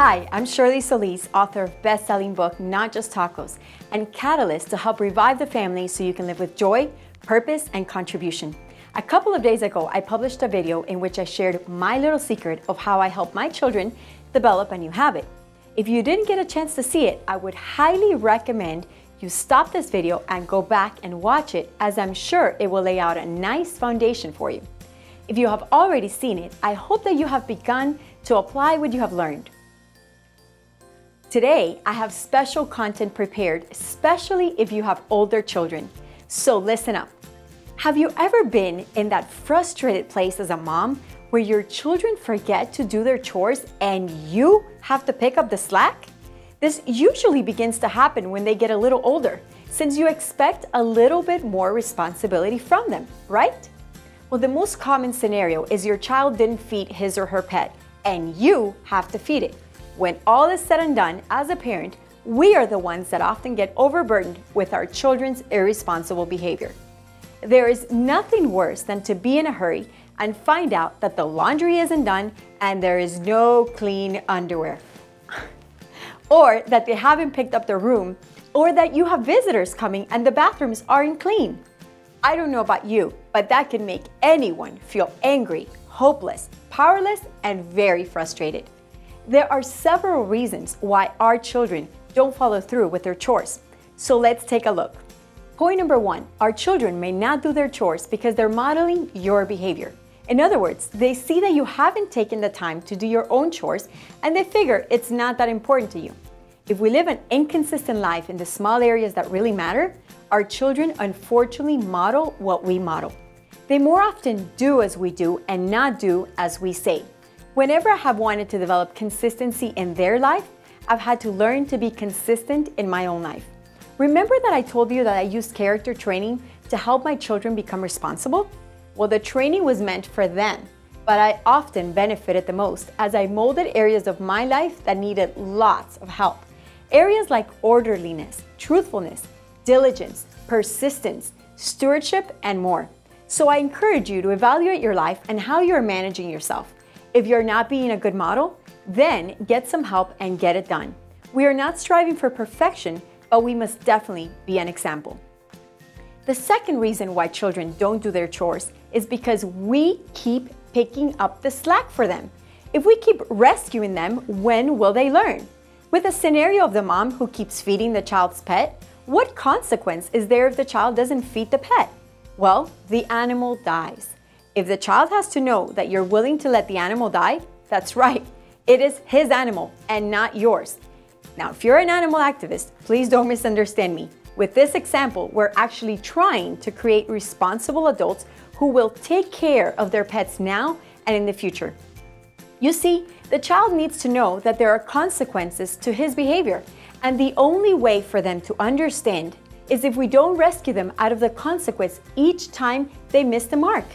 Hi, I'm Shirley Solis, author of best-selling book, Not Just Tacos, and catalyst to help revive the family so you can live with joy, purpose, and contribution. A couple of days ago, I published a video in which I shared my little secret of how I help my children develop a new habit. If you didn't get a chance to see it, I would highly recommend you stop this video and go back and watch it, as I'm sure it will lay out a nice foundation for you. If you have already seen it, I hope that you have begun to apply what you have learned. Today, I have special content prepared, especially if you have older children. So listen up. Have you ever been in that frustrated place as a mom where your children forget to do their chores and you have to pick up the slack? This usually begins to happen when they get a little older, since you expect a little bit more responsibility from them, right? Well, the most common scenario is your child didn't feed his or her pet, and you have to feed it. When all is said and done, as a parent, we are the ones that often get overburdened with our children's irresponsible behavior. There is nothing worse than to be in a hurry and find out that the laundry isn't done and there is no clean underwear. Or that they haven't picked up their room, or that you have visitors coming and the bathrooms aren't clean. I don't know about you, but that can make anyone feel angry, hopeless, powerless, and very frustrated. There are several reasons why our children don't follow through with their chores. So let's take a look. Point number one, our children may not do their chores because they're modeling your behavior. In other words, they see that you haven't taken the time to do your own chores and they figure it's not that important to you. If we live an inconsistent life in the small areas that really matter, our children unfortunately model what we model. They more often do as we do and not do as we say. Whenever I have wanted to develop consistency in their life, I've had to learn to be consistent in my own life. Remember that I told you that I used character training to help my children become responsible? Well, the training was meant for them, but I often benefited the most as I molded areas of my life that needed lots of help. Areas like orderliness, truthfulness, diligence, persistence, stewardship, and more. So I encourage you to evaluate your life and how you're managing yourself. If you're not being a good model, then get some help and get it done. We are not striving for perfection, but we must definitely be an example. The second reason why children don't do their chores is because we keep picking up the slack for them. If we keep rescuing them, when will they learn? With the scenario of the mom who keeps feeding the child's pet, what consequence is there if the child doesn't feed the pet? Well, the animal dies. If the child has to know that you're willing to let the animal die, that's right, it is his animal and not yours. Now, if you're an animal activist, please don't misunderstand me. With this example, we're actually trying to create responsible adults who will take care of their pets now and in the future. You see, the child needs to know that there are consequences to his behavior, and the only way for them to understand is if we don't rescue them out of the consequence each time they miss the mark.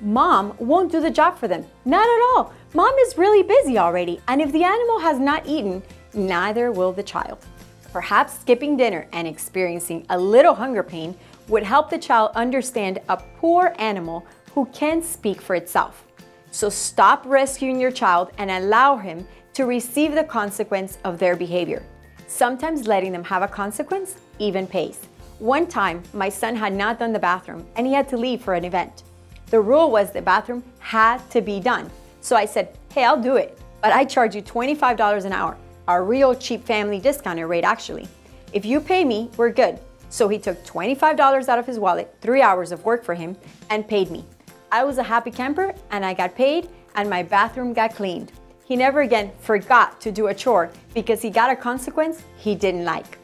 Mom won't do the job for them. Not at all. Mom is really busy already, and if the animal has not eaten, neither will the child. Perhaps skipping dinner and experiencing a little hunger pain would help the child understand a poor animal who can't speak for itself. So stop rescuing your child and allow him to receive the consequence of their behavior. Sometimes letting them have a consequence even pays. One time, my son had not done the bathroom and he had to leave for an event. The rule was the bathroom had to be done. So I said, hey, I'll do it, but I charge you $25 an hour. A real cheap family discounted rate, actually. If you pay me, we're good. So he took $25 out of his wallet, 3 hours of work for him, and paid me. I was a happy camper, and I got paid, and my bathroom got cleaned. He never again forgot to do a chore because he got a consequence he didn't like.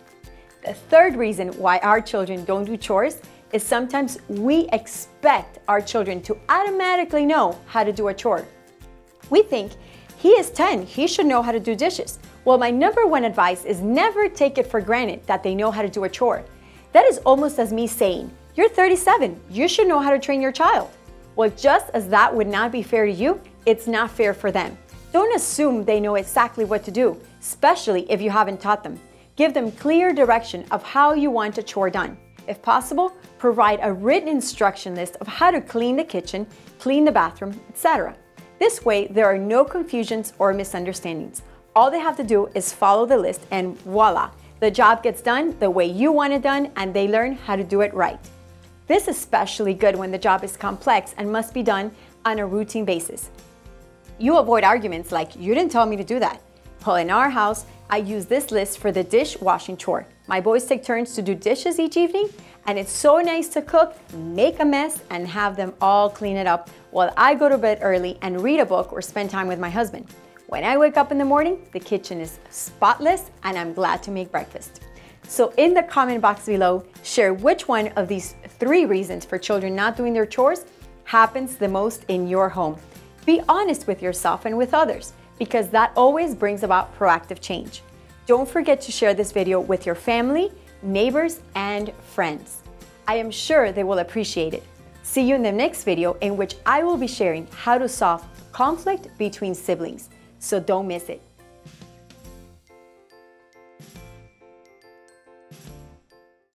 The third reason why our children don't do chores is sometimes we expect our children to automatically know how to do a chore. We think, he is 10, he should know how to do dishes. Well, my number one advice is never take it for granted that they know how to do a chore. That is almost as me saying, you're 37, you should know how to train your child. Well, just as that would not be fair to you, it's not fair for them. Don't assume they know exactly what to do, especially if you haven't taught them. Give them clear direction of how you want a chore done. If possible, provide a written instruction list of how to clean the kitchen, clean the bathroom, etc. This way, there are no confusions or misunderstandings. All they have to do is follow the list and voila, the job gets done the way you want it done and they learn how to do it right. This is especially good when the job is complex and must be done on a routine basis. You avoid arguments like, you didn't tell me to do that. Well, in our house, I use this list for the dishwashing chore. My boys take turns to do dishes each evening, and it's so nice to cook, make a mess, and have them all clean it up while I go to bed early and read a book or spend time with my husband. When I wake up in the morning, the kitchen is spotless, and I'm glad to make breakfast. So in the comment box below, share which one of these 3 reasons for children not doing their chores happens the most in your home. Be honest with yourself and with others, because that always brings about proactive change. Don't forget to share this video with your family, neighbors, and friends. I am sure they will appreciate it. See you in the next video in which I will be sharing how to solve conflict between siblings. So don't miss it.